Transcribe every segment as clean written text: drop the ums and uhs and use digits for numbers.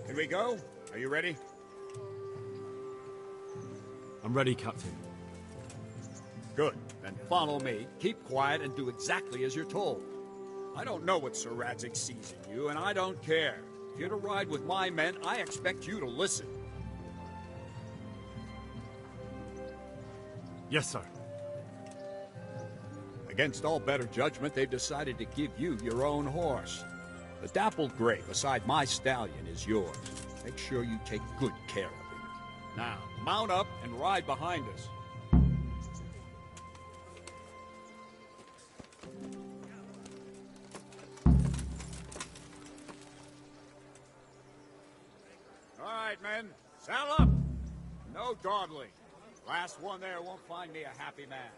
Can we go? Are you ready? I'm ready, Captain. Good. Then follow me, keep quiet, and do exactly as you're told. I don't know what Sir Radzig sees in you, and I don't care. If you're to ride with my men, I expect you to listen. Yes, sir. Against all better judgment, they've decided to give you your own horse. The dappled gray beside my stallion is yours. Make sure you take good care of him. Now, mount up and ride behind us. All right, men, saddle up. No dawdling. Last one there won't find me a happy man.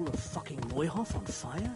Of fucking Neuhof on fire?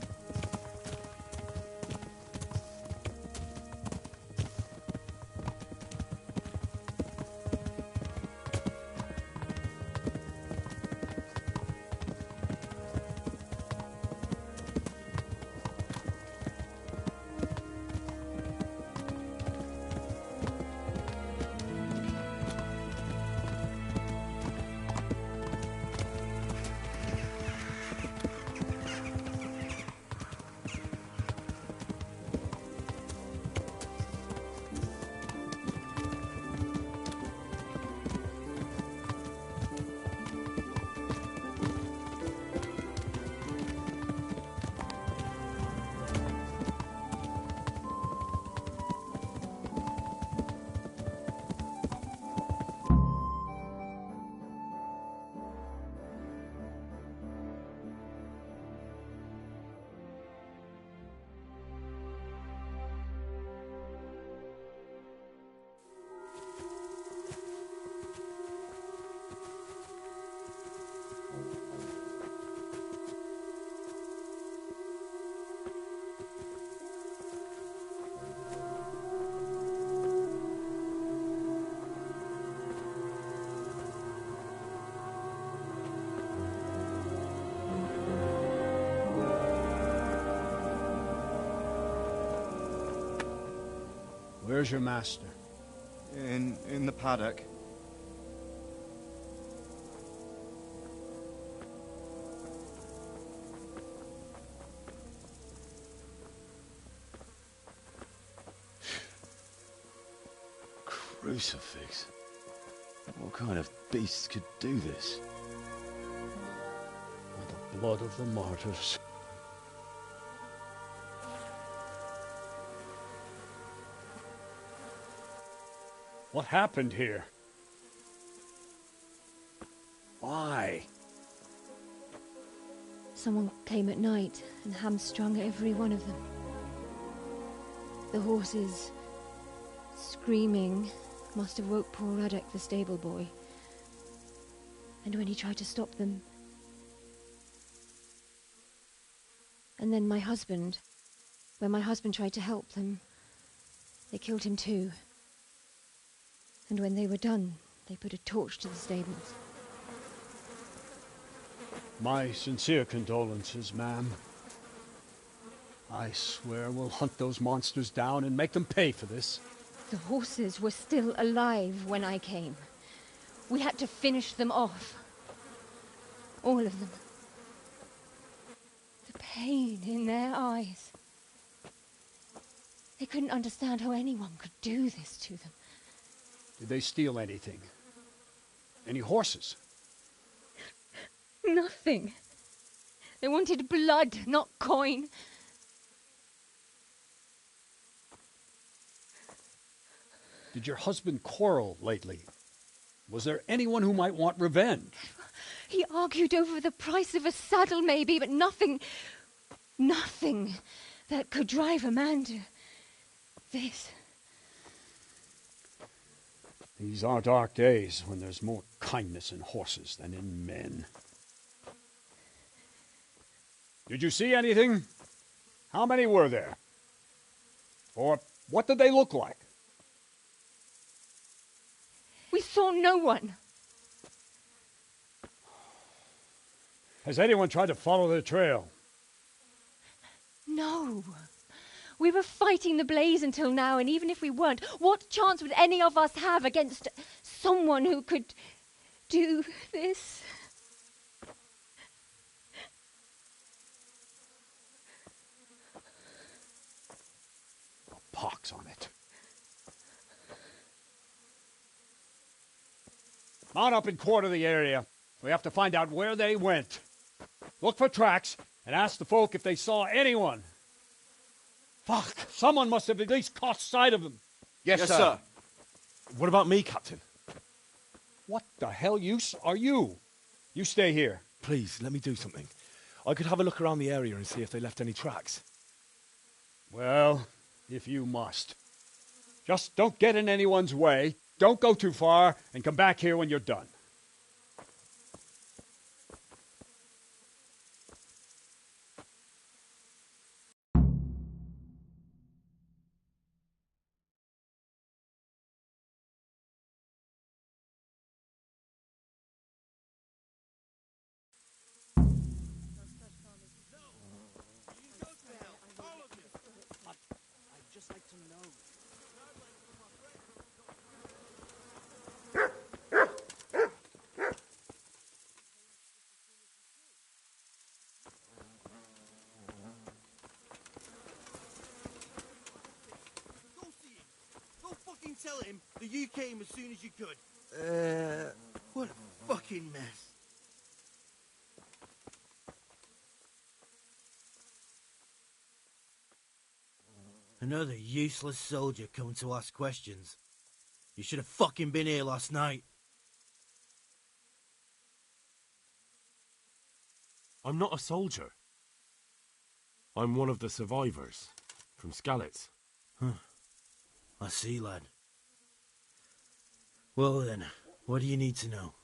Where's your master? In the paddock. Crucifix? What kind of beast could do this? By the blood of the martyrs. What happened here? Why? Someone came at night and hamstrung every one of them. The horses, screaming, must have woke poor Radek, the stable boy. And when he tried to stop them... And then my husband. When my husband tried to help them, they killed him too. And when they were done, they put a torch to the stables. My sincere condolences, ma'am. I swear we'll hunt those monsters down and make them pay for this. The horses were still alive when I came. We had to finish them off. All of them. The pain in their eyes. They couldn't understand how anyone could do this to them. Did they steal anything? Any horses? Nothing. They wanted blood, not coin. Did your husband quarrel lately? Was there anyone who might want revenge? He argued over the price of a saddle, maybe, but nothing that could drive a man to this. These are dark days when there's more kindness in horses than in men. Did you see anything? How many were there? Or what did they look like? We saw no one. Has anyone tried to follow the trail? No. We were fighting the blaze until now, and even if we weren't, what chance would any of us have against someone who could do this? Pox on it. Mount up and quarter the area. We have to find out where they went. Look for tracks and ask the folk if they saw anyone. Fuck, someone must have at least caught sight of them. Yes, sir. What about me, Captain? What the hell use are you? You stay here. Please, let me do something. I could have a look around the area and see if they left any tracks. Well, if you must. Just don't get in anyone's way. Don't go too far, and come back here when you're done. I'd just like to know. Tell him that you came as soon as you could. What a fucking mess. Another useless soldier coming to ask questions. You should have fucking been here last night. I'm not a soldier. I'm one of the survivors from Skalitz. Huh. I see, lad. Well then, what do you need to know?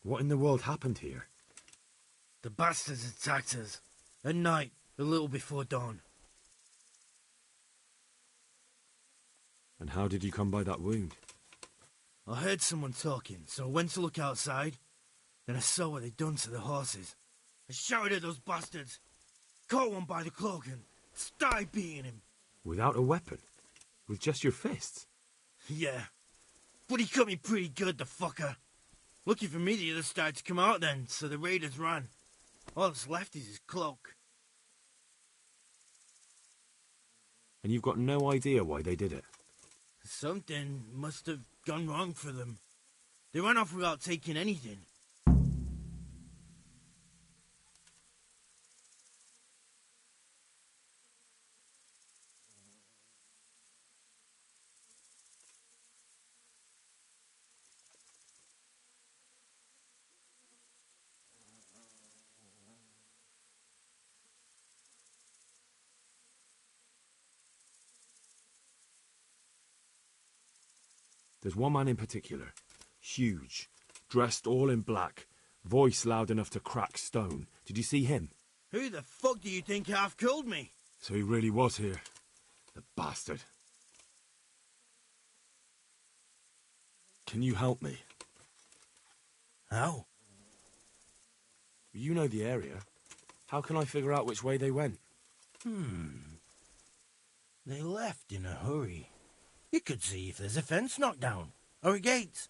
What in the world happened here? The bastards attacked us. At night, a little before dawn. And how did you come by that wound? I heard someone talking, so I went to look outside. Then I saw what they'd done to the horses. I shouted at those bastards, caught one by the cloak and started beating him. Without a weapon? With just your fists? Yeah, but he cut me pretty good, the fucker. Lucky for me the others started to come out then, so the raiders ran. All that's left is his cloak. And you've got no idea why they did it? Something must have gone wrong for them. They ran off without taking anything. There's one man in particular. Huge. Dressed all in black. Voice loud enough to crack stone. Did you see him? Who the fuck do you think half killed me? So he really was here. The bastard. Can you help me? How? You know the area. How can I figure out which way they went? They left in a hurry. You could see if there's a fence knocked down, or a gate.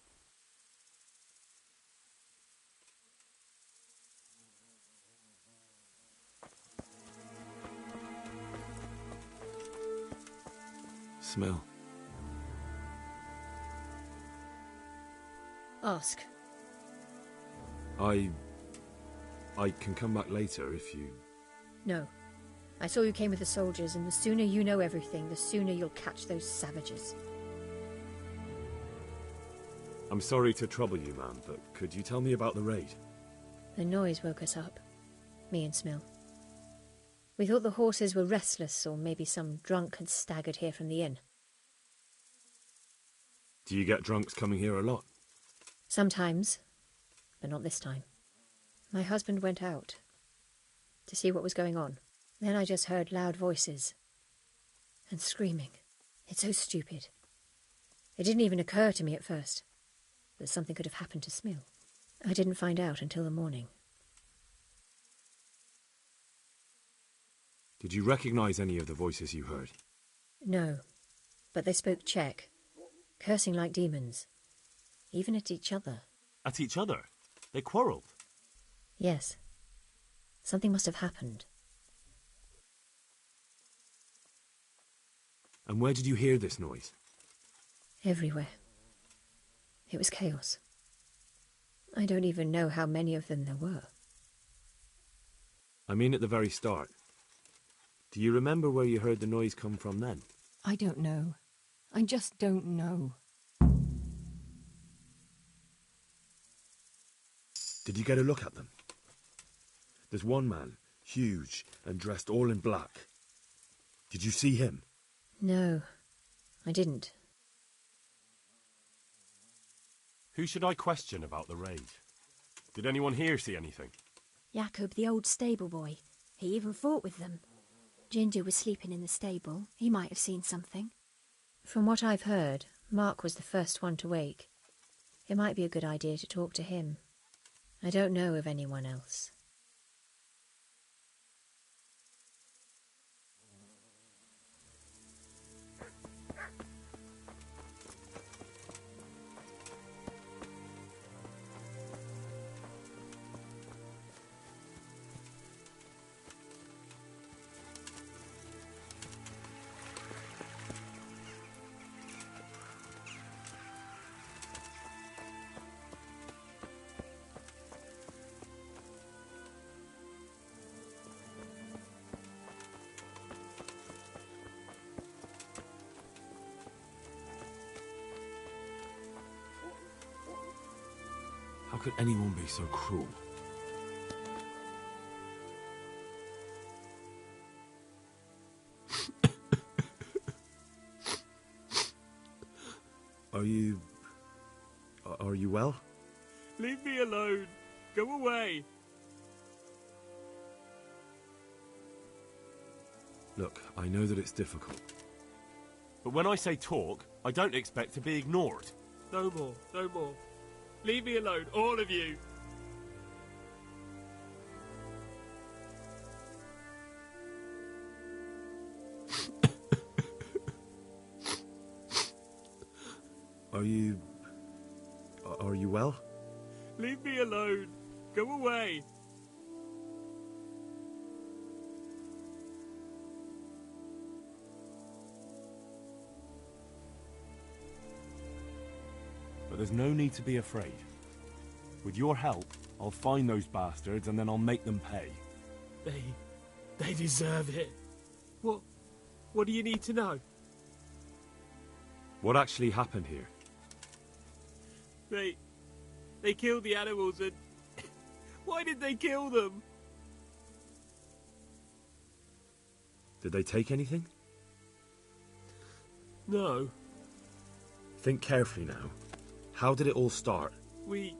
Smell. Ask. I can come back later if you... No. I saw you came with the soldiers, and the sooner you know everything, the sooner you'll catch those savages. I'm sorry to trouble you, ma'am, but could you tell me about the raid? The noise woke us up. Me and Smill. We thought the horses were restless, or maybe some drunk had staggered here from the inn. Do you get drunks coming here a lot? Sometimes, but not this time. My husband went out to see what was going on. Then I just heard loud voices and screaming. It's so stupid. It didn't even occur to me at first that something could have happened to Smill. I didn't find out until the morning. Did you recognize any of the voices you heard? No, but they spoke Czech, cursing like demons, even at each other. At each other? They quarrelled? Yes. Something must have happened. And where did you hear this noise? Everywhere. It was chaos. I don't even know how many of them there were. I mean at the very start. Do you remember where you heard the noise come from then? I don't know. I just don't know. Did you get a look at them? There's one man, huge and dressed all in black. Did you see him? No, I didn't. Who should I question about the raid? Did anyone here see anything? Jacob, the old stable boy. He even fought with them. Ginger was sleeping in the stable. He might have seen something. From what I've heard, Mark was the first one to wake. It might be a good idea to talk to him. I don't know of anyone else. How could anyone be so cruel? Are you well? Leave me alone. Go away. Look, I know that it's difficult. But when I say talk, I don't expect to be ignored. No more, no more. Leave me alone, all of you. Are you well? Leave me alone. Go away. there's no need to be afraid. With your help, I'll find those bastards and then I'll make them pay. They deserve it. What do you need to know? What actually happened here? They killed the animals and... Why did they kill them? Did they take anything? No. Think carefully now. How did it all start? We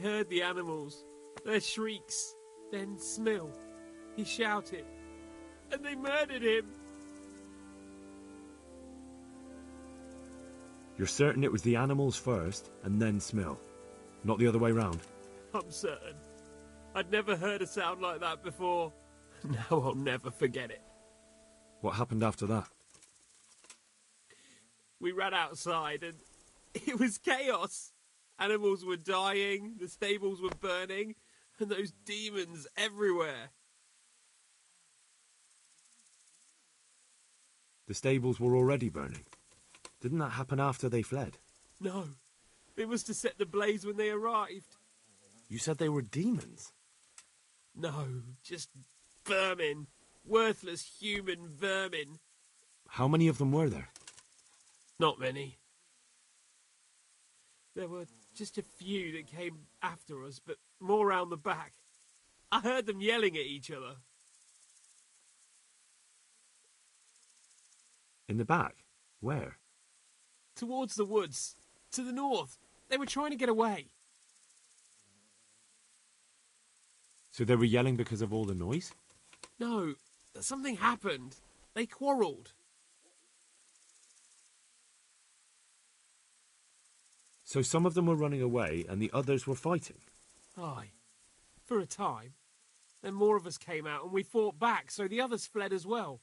heard the animals, their shrieks, then Smill. He shouted, and they murdered him. You're certain it was the animals first, and then Smill? Not the other way round? I'm certain. I'd never heard a sound like that before. Now I'll never forget it. What happened after that? We ran outside and it was chaos. Animals were dying, the stables were burning, and those demons everywhere. The stables were already burning. Didn't that happen after they fled? No, it was to set the blaze when they arrived. You said they were demons? No, just vermin. Worthless human vermin. How many of them were there? Not many. There were just a few that came after us, but more round the back. I heard them yelling at each other. In the back? Where? Towards the woods. To the north. They were trying to get away. So they were yelling because of all the noise? No, something happened. They quarrelled. So some of them were running away and the others were fighting? Aye. For a time. Then more of us came out and we fought back, so the others fled as well.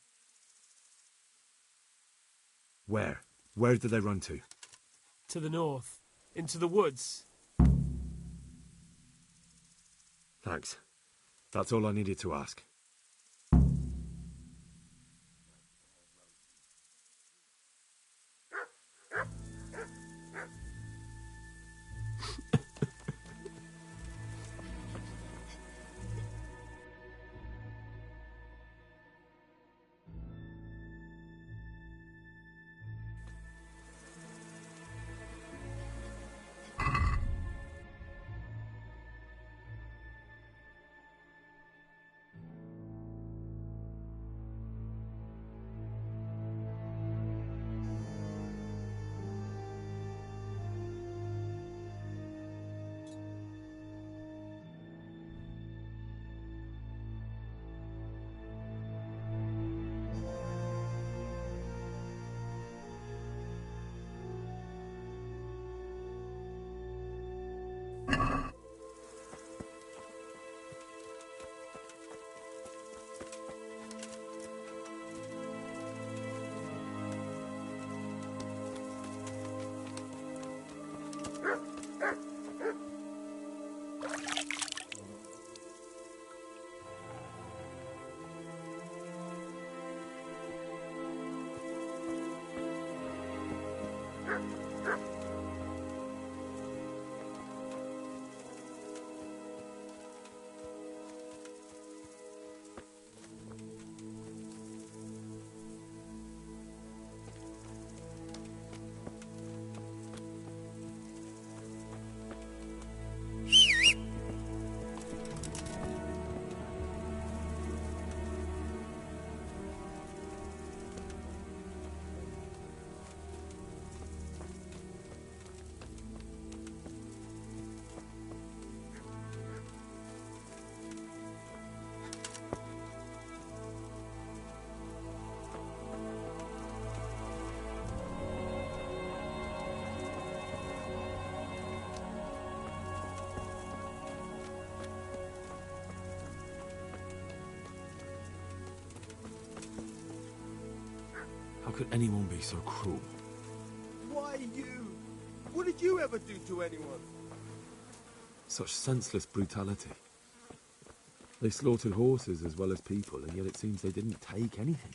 Where? Where did they run to? To the north. Into the woods. Thanks. That's all I needed to ask. How could anyone be so cruel? Why you? What did you ever do to anyone? Such senseless brutality. They slaughtered horses as well as people, and yet it seems they didn't take anything.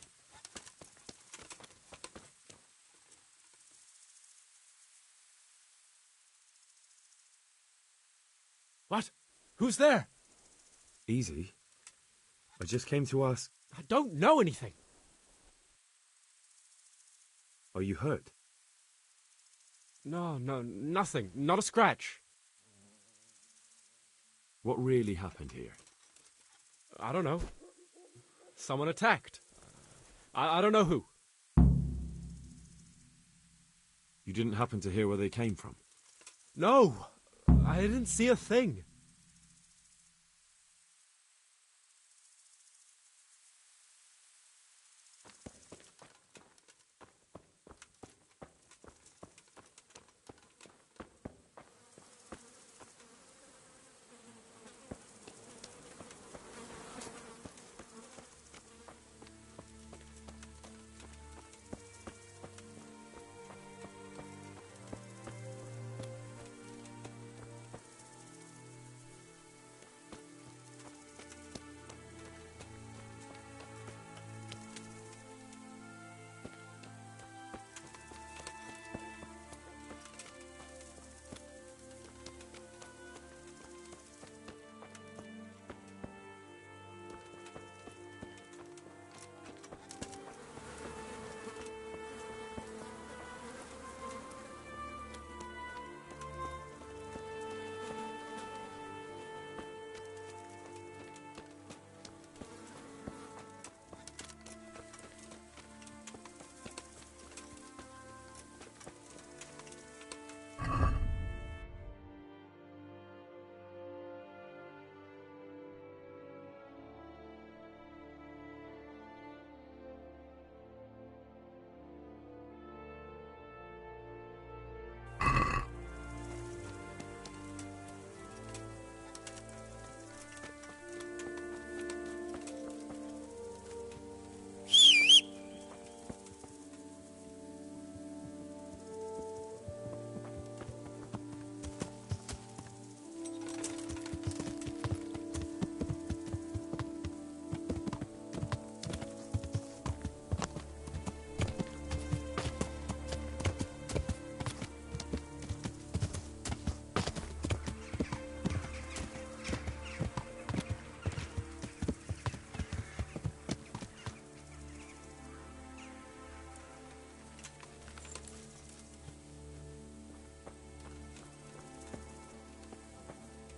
What? Who's there? Easy. I just came to ask... I don't know anything. Are you hurt? No, nothing. Not a scratch. What really happened here? I don't know. Someone attacked. I don't know who. You didn't happen to hear where they came from? No, I didn't see a thing.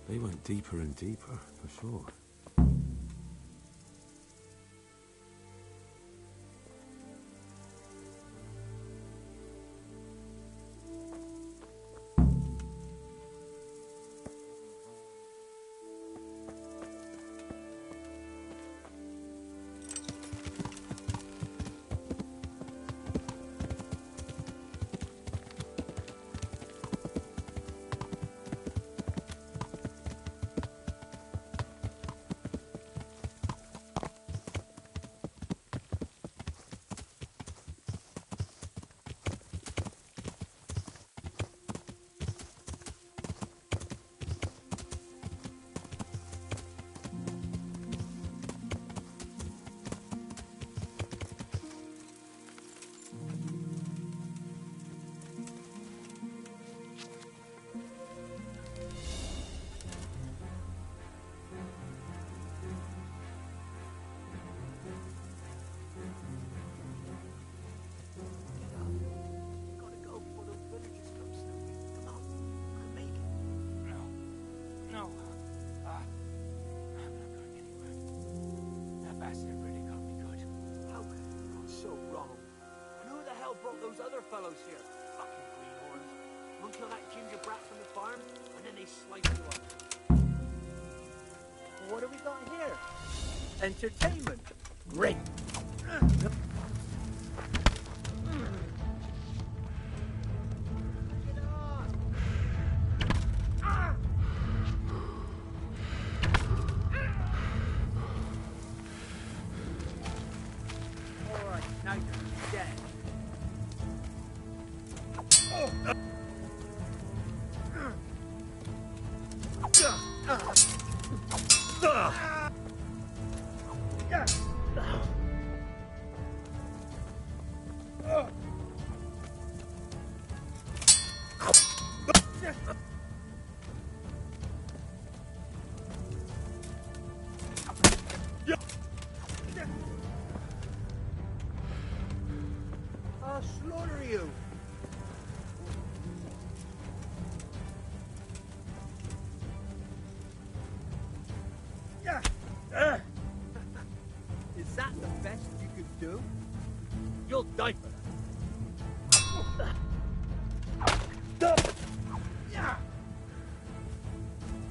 They went deeper and deeper, for sure. Those other fellows here, fucking greenhorns. One kill that ginger brat from the farm, and then they slice you up. What do we got here? Entertainment. Great. All right, now you're dead. I'll slaughter you. Is that the best you could do? You'll die for that.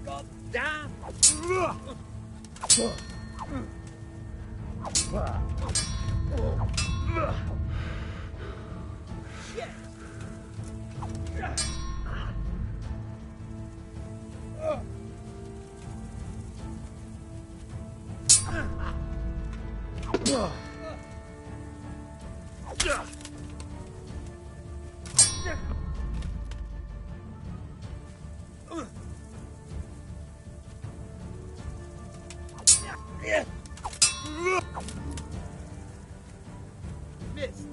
God damn! Shit! Missed.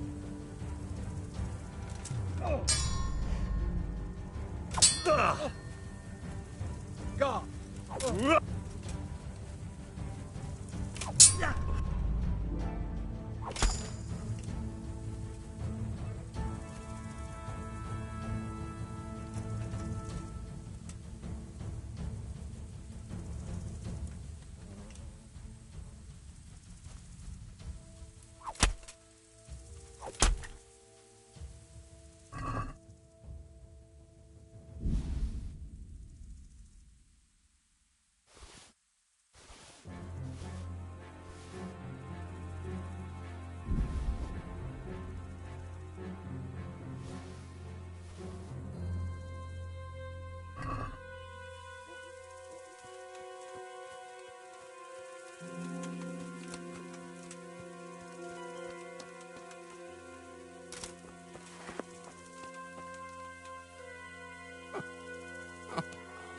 God.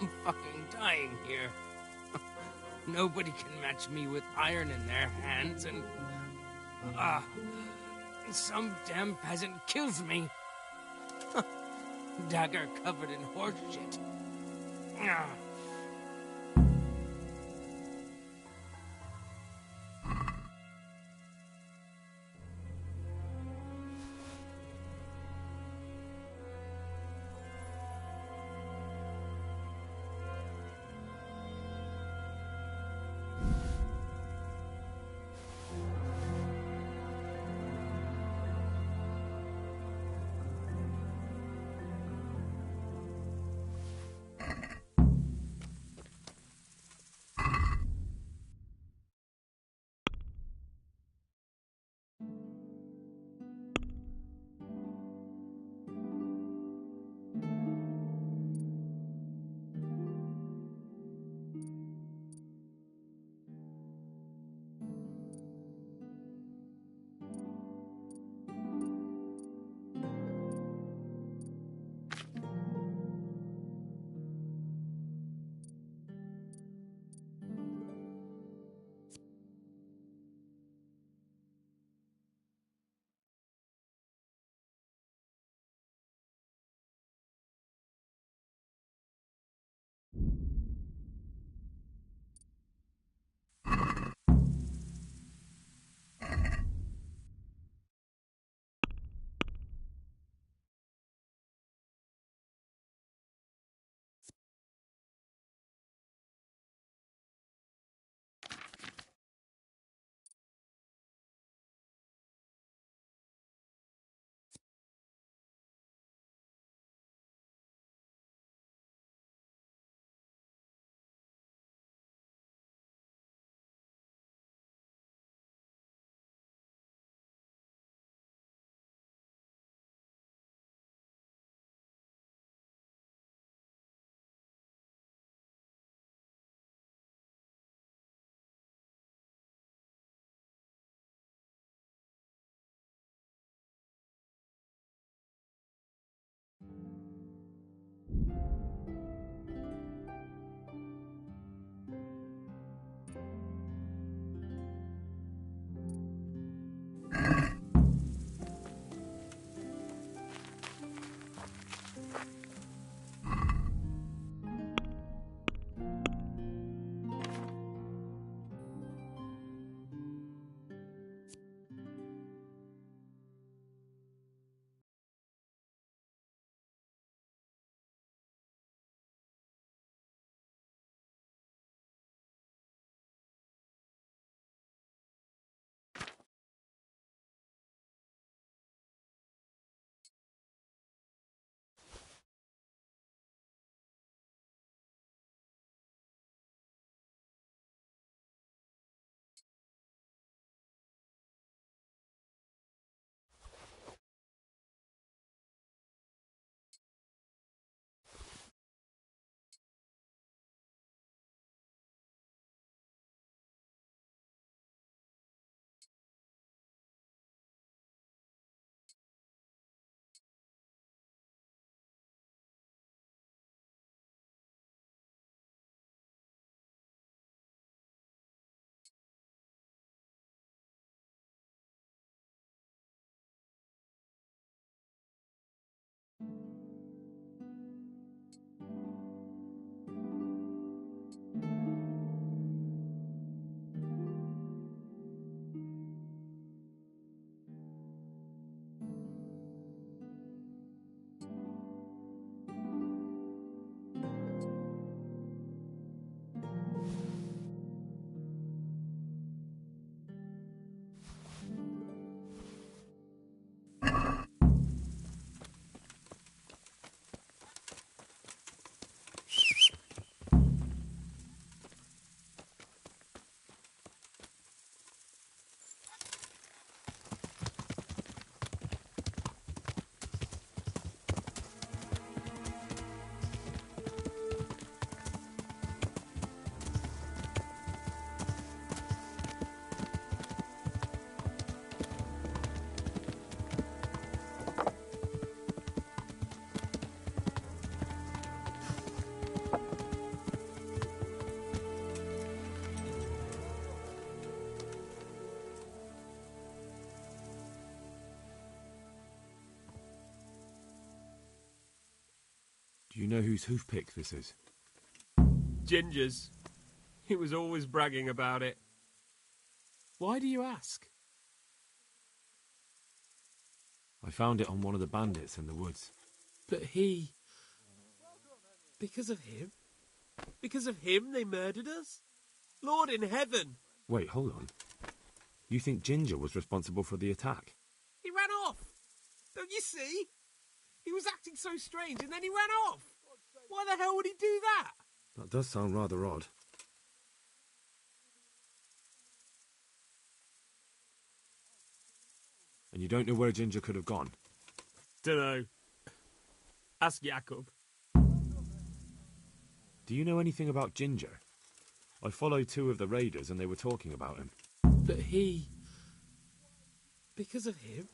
I'm fucking dying here. Nobody can match me with iron in their hands, and some damn peasant kills me. Dagger covered in horse shit. Do you know whose hoofpick this is? Ginger's. He was always bragging about it. Why do you ask? I found it on one of the bandits in the woods. But he... Because of him? Because of him they murdered us? Lord in heaven! Wait, hold on. You think Ginger was responsible for the attack? He ran off! Don't you see? He was acting so strange and then he ran off! Why the hell would he do that? That does sound rather odd. And you don't know where Ginger could have gone? Dunno. Ask Jacob. Do you know anything about Ginger? I followed 2 of the raiders and they were talking about him. But he... Because of him?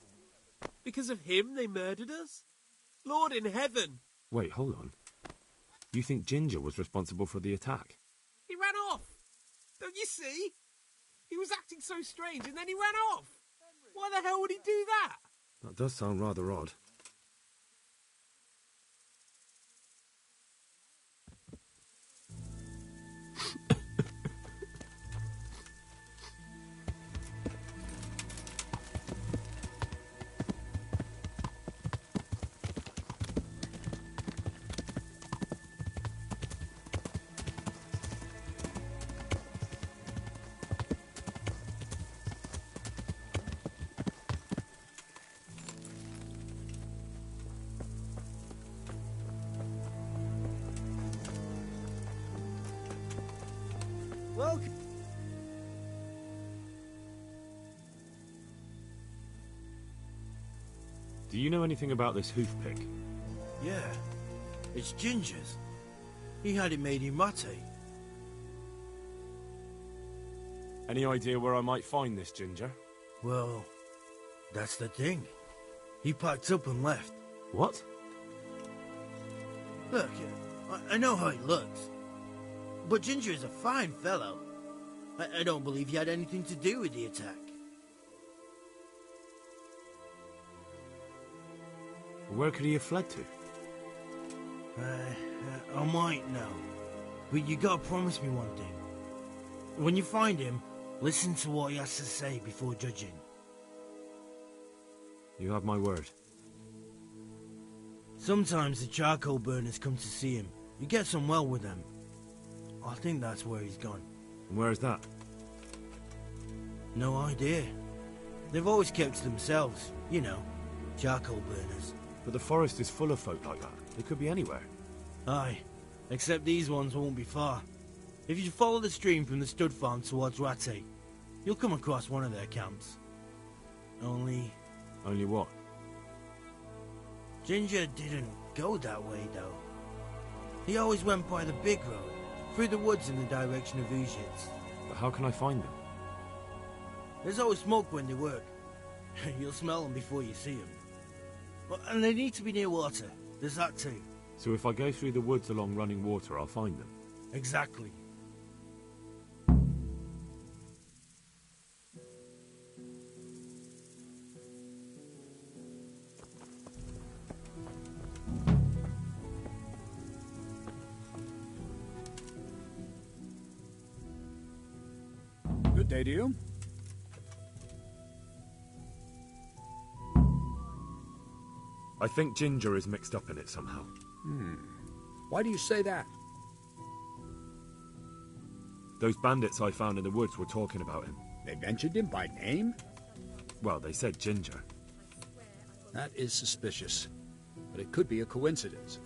Because of him they murdered us? Lord in heaven! Wait, hold on. You think Ginger was responsible for the attack? He ran off! Don't you see? He was acting so strange and then he ran off! Why the hell would he do that? That does sound rather odd. Welcome. Do you know anything about this hoofpick? Yeah, it's Ginger's. He had it made in mate. Any idea where I might find this Ginger? Well, that's the thing. He packed up and left. What? Look, I know how he looks. But Ginger is a fine fellow. I don't believe he had anything to do with the attack. Where could he have fled to? I might know. But you gotta promise me one thing. When you find him, listen to what he has to say before judging. You have my word. Sometimes the charcoal burners come to see him. He gets on well with them. I think that's where he's gone. And where is that? No idea. They've always kept to themselves, you know, charcoal burners. But the forest is full of folk like that. They could be anywhere. Aye, except these ones won't be far. If you follow the stream from the stud farm towards Rattay, you'll come across one of their camps. Only what? Ginger didn't go that way, though. He always went by the big road, through the woods in the direction of Ujits. But how can I find them? There's always smoke when they work. You'll smell them before you see them. And they need to be near water. There's that too. So if I go through the woods along running water, I'll find them? Exactly. Good day to you. I think Ginger is mixed up in it somehow. Why do you say that? Those bandits I found in the woods were talking about him. They mentioned him by name? Well, they said Ginger. That is suspicious. But it could be a coincidence.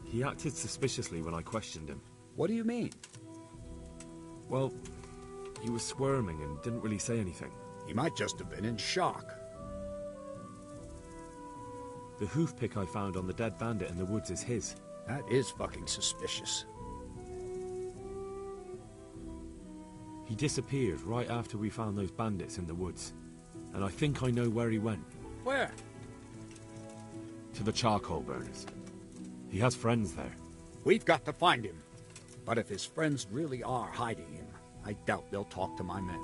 He acted suspiciously when I questioned him. What do you mean? Well, he was squirming and didn't really say anything. He might just have been in shock. The hoofpick I found on the dead bandit in the woods is his. That is fucking suspicious. He disappeared right after we found those bandits in the woods. And I think I know where he went. Where? To the charcoal burners. He has friends there. We've got to find him. But if his friends really are hiding him, I doubt they'll talk to my men.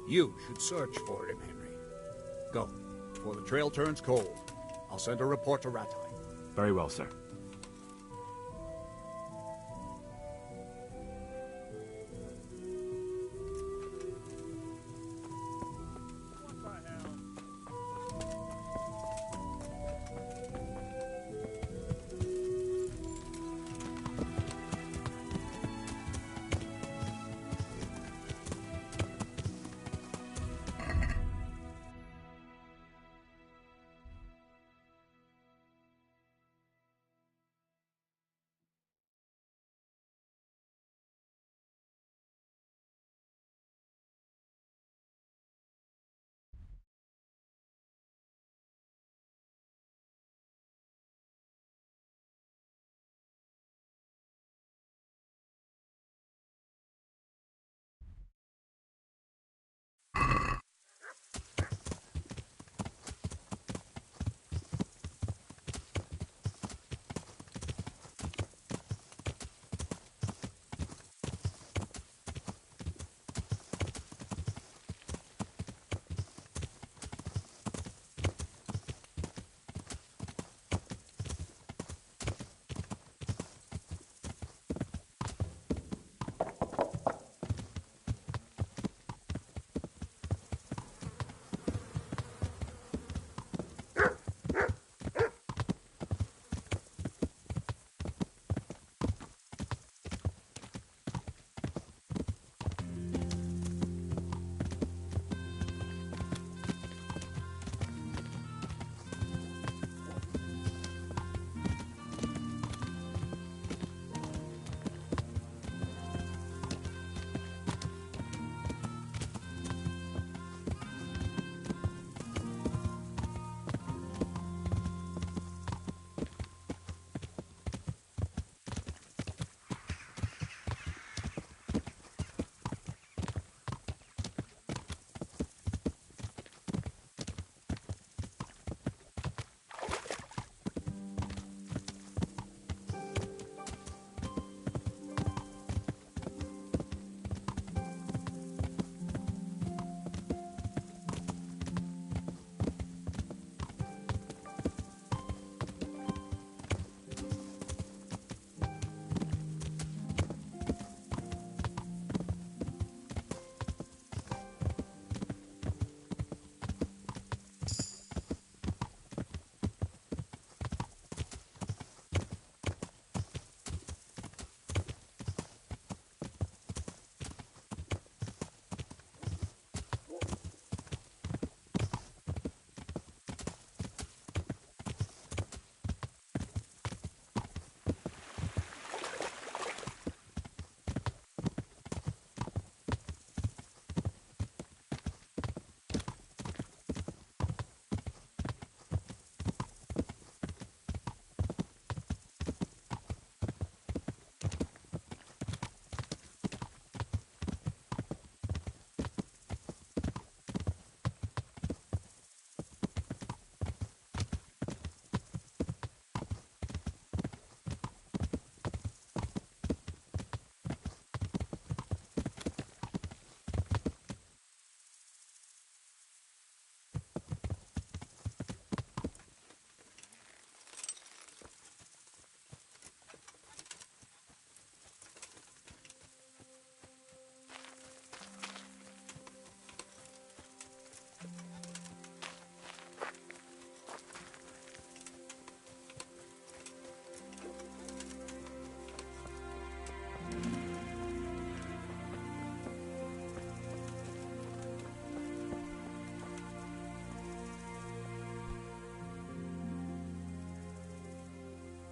You should search for him, Henry. Go. before the trail turns cold. I'll send a report to Ratai. Very well, sir.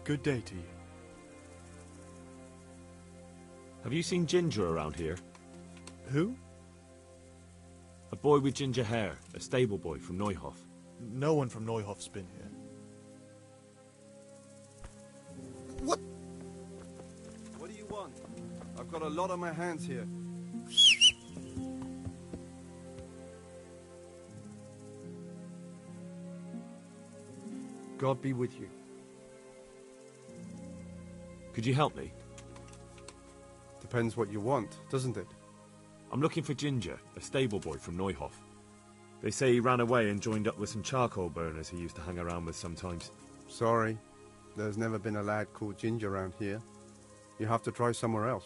Good day to you. Have you seen Ginger around here? Who? A boy with ginger hair, a stable boy from Neuhof. No one from Neuhof's been here. What? What do you want? I've got a lot on my hands here. God be with you. Could you help me? Depends what you want, doesn't it? I'm looking for Ginger, a stable boy from Neuhof. They say he ran away and joined up with some charcoal burners he used to hang around with sometimes. Sorry, there's never been a lad called Ginger around here. You have to try somewhere else.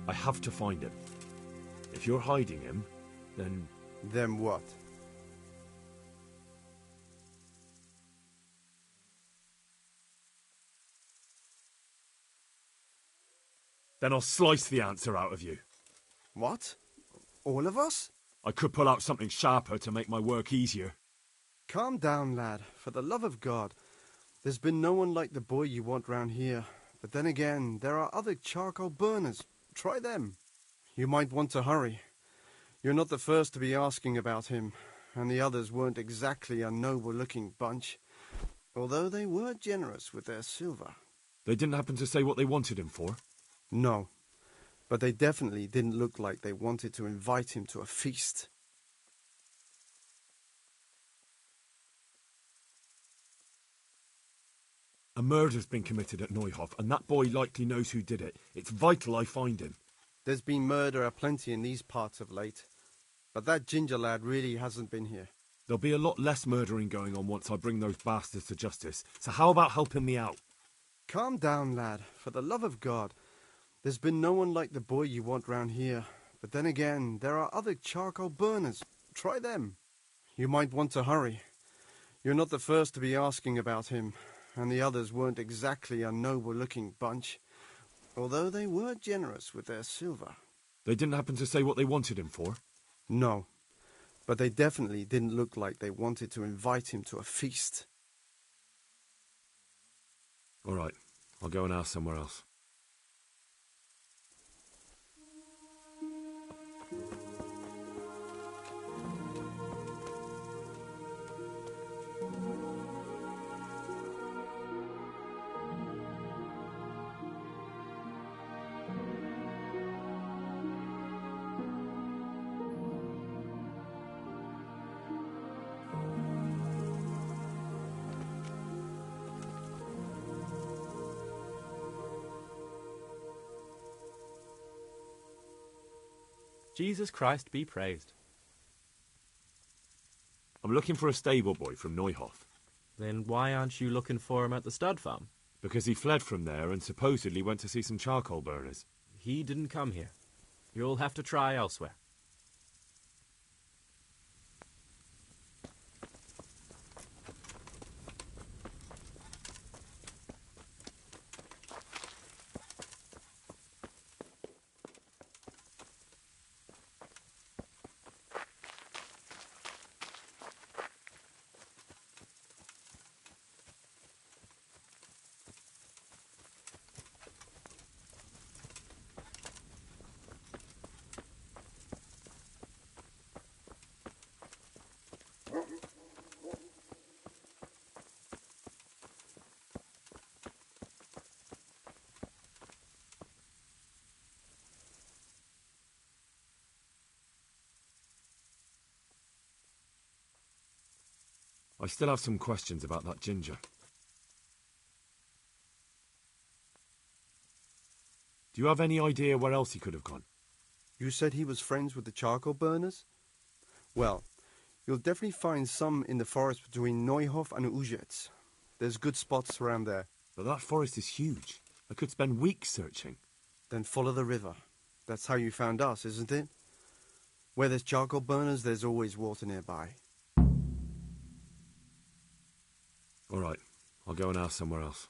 I have to find him. If you're hiding him, then... Then what? Then I'll slice the answer out of you. What? All of us? I could pull out something sharper to make my work easier. Calm down, lad. For the love of God. There's been no one like the boy you want round here. But then again, there are other charcoal burners. Try them. You might want to hurry. You're not the first to be asking about him, and the others weren't exactly a noble-looking bunch, although they were generous with their silver. They didn't happen to say what they wanted him for? No, but they definitely didn't look like they wanted to invite him to a feast. A murder's been committed at Neuhof, and that boy likely knows who did it. It's vital I find him. There's been murder aplenty in these parts of late, but that Ginger lad really hasn't been here. There'll be a lot less murdering going on once I bring those bastards to justice, so how about helping me out? Calm down, lad. For the love of God. There's been no one like the boy you want round here, but then again, there are other charcoal burners. Try them. You might want to hurry. You're not the first to be asking about him, and the others weren't exactly a noble-looking bunch, although they were generous with their silver. They didn't happen to say what they wanted him for? No, but they definitely didn't look like they wanted to invite him to a feast. All right, I'll go and ask somewhere else. Jesus Christ be praised. I'm looking for a stable boy from Neuhof. Then why aren't you looking for him at the stud farm? Because he fled from there and supposedly went to see some charcoal burners. He didn't come here. You'll have to try elsewhere. I still have some questions about that Ginger. Do you have any idea where else he could have gone? You said he was friends with the charcoal burners? Well, you'll definitely find some in the forest between Neuhof and Ujetz. There's good spots around there. But that forest is huge. I could spend weeks searching. Then follow the river. That's how you found us, isn't it? Where there's charcoal burners, there's always water nearby. All right, I'll go and ask somewhere else.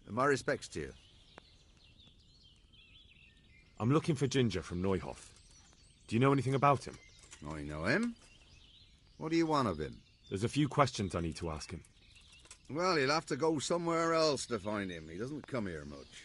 My respects to you. I'm looking for Ginger from Neuhof. Do you know anything about him? I know him. What do you want of him? There's a few questions I need to ask him. Well, you'll have to go somewhere else to find him. He doesn't come here much.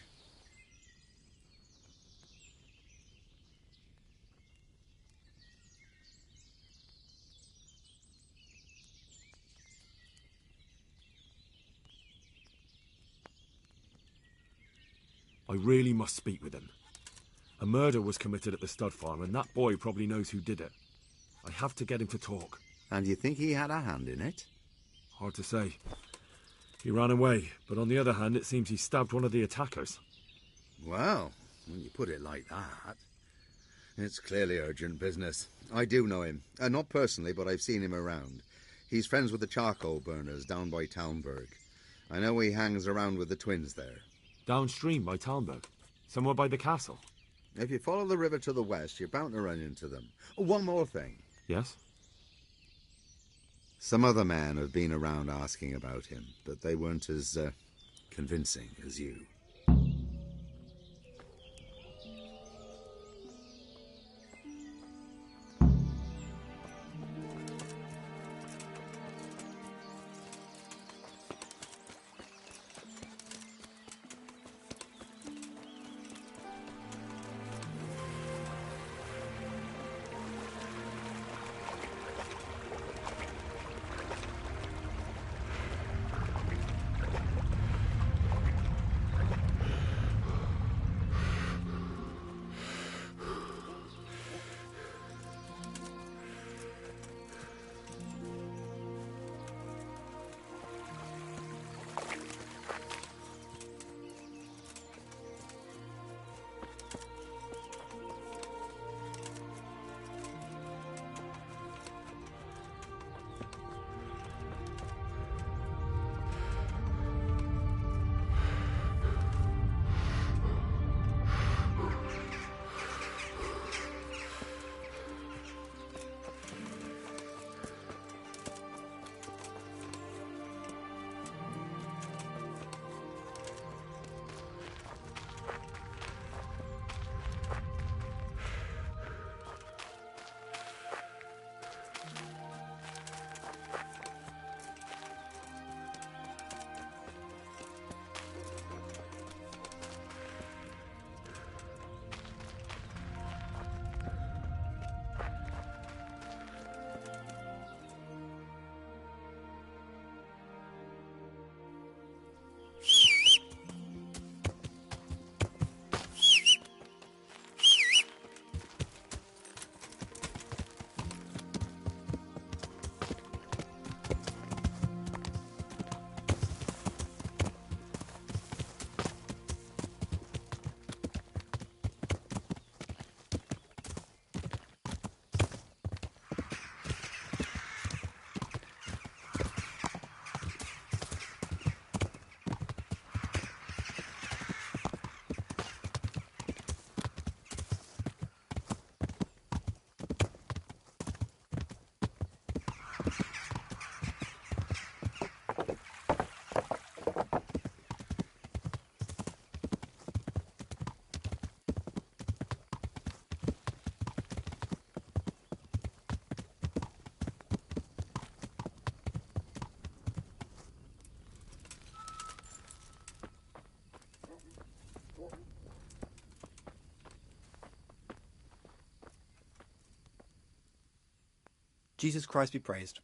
I really must speak with him. A murder was committed at the stud farm, and that boy probably knows who did it. I have to get him to talk. And you think he had a hand in it? Hard to say. He ran away, but on the other hand, it seems he stabbed one of the attackers. Well, when you put it like that, it's clearly urgent business. I do know him. Not personally, but I've seen him around. He's friends with the charcoal burners down by Townburg. I know he hangs around with the twins there. Downstream by Townburg? Somewhere by the castle? If you follow the river to the west, you're bound to run into them. Oh, one more thing. Yes? Some other men have been around asking about him, but they weren't as convincing as you. Jesus Christ be praised.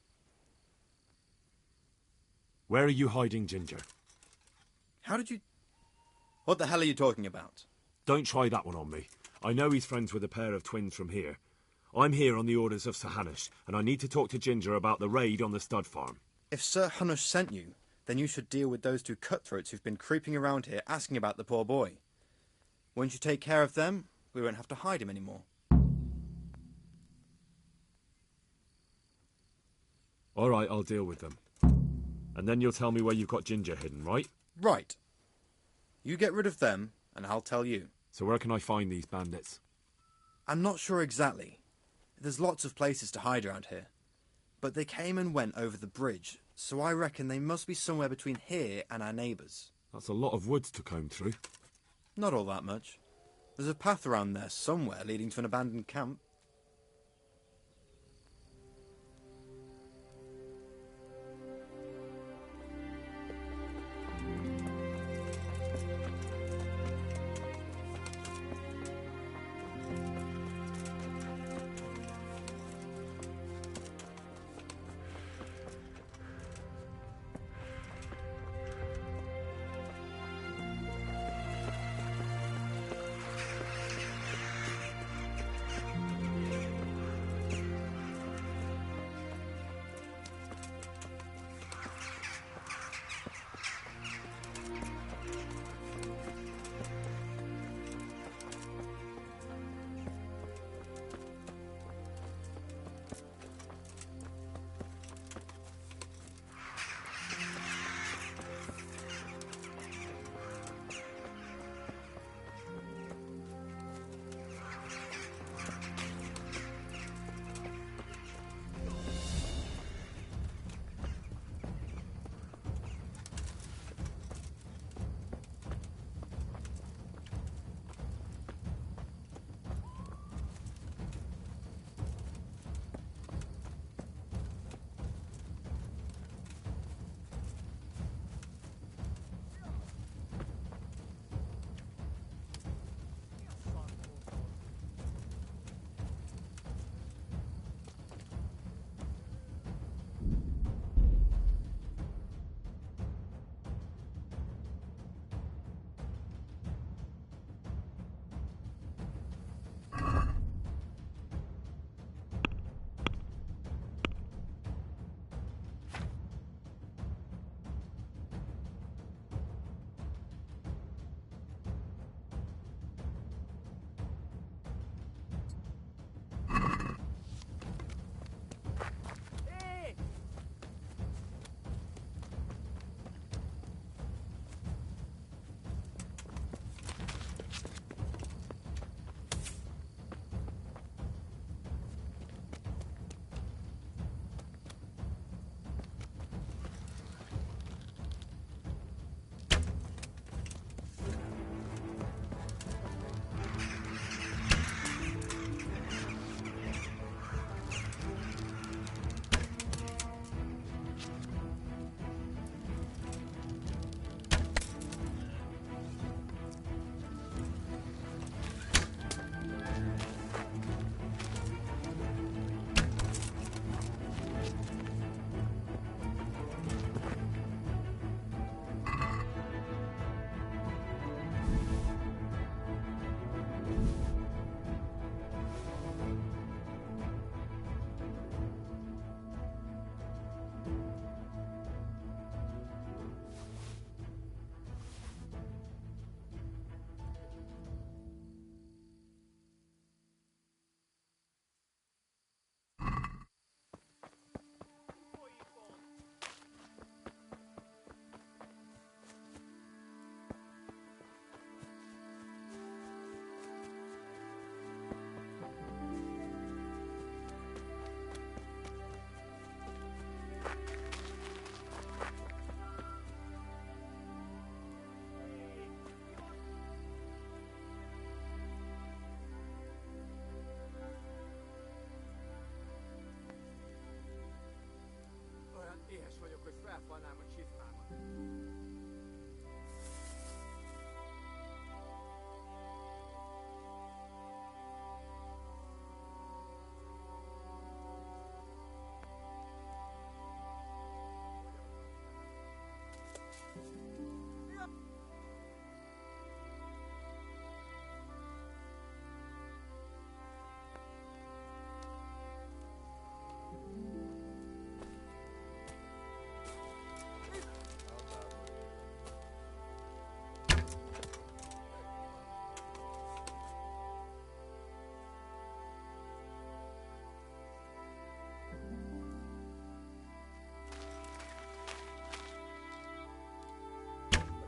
Where are you hiding Ginger? How did you... What the hell are you talking about? Don't try that one on me. I know he's friends with a pair of twins from here. I'm here on the orders of Sir Hanush, and I need to talk to Ginger about the raid on the stud farm. If Sir Hanush sent you, then you should deal with those two cutthroats who've been creeping around here asking about the poor boy. Once you take care of them, we won't have to hide him anymore. All right, I'll deal with them. And then you'll tell me where you've got Ginger hidden, right? Right. You get rid of them, and I'll tell you. So where can I find these bandits? I'm not sure exactly. There's lots of places to hide around here. But they came and went over the bridge, so I reckon they must be somewhere between here and our neighbours. That's a lot of woods to comb through. Not all that much. There's a path around there somewhere leading to an abandoned camp.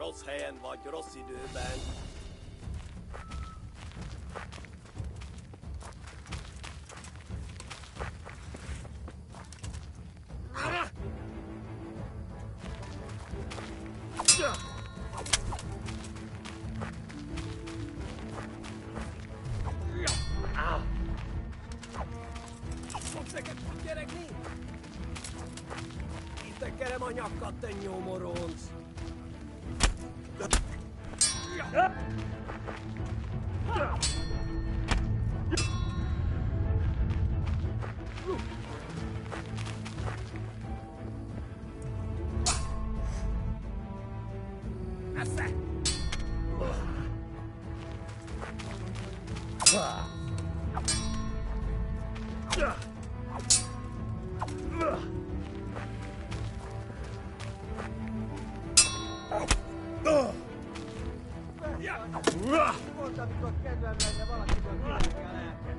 Rossz helyen vagy, rossz időben. Fogsz neked gyerekni? Itt tekerem a nyakat, te nyomoronc! Esze! Volt, amikor kedvem lenne valakiből kilenni a lelket.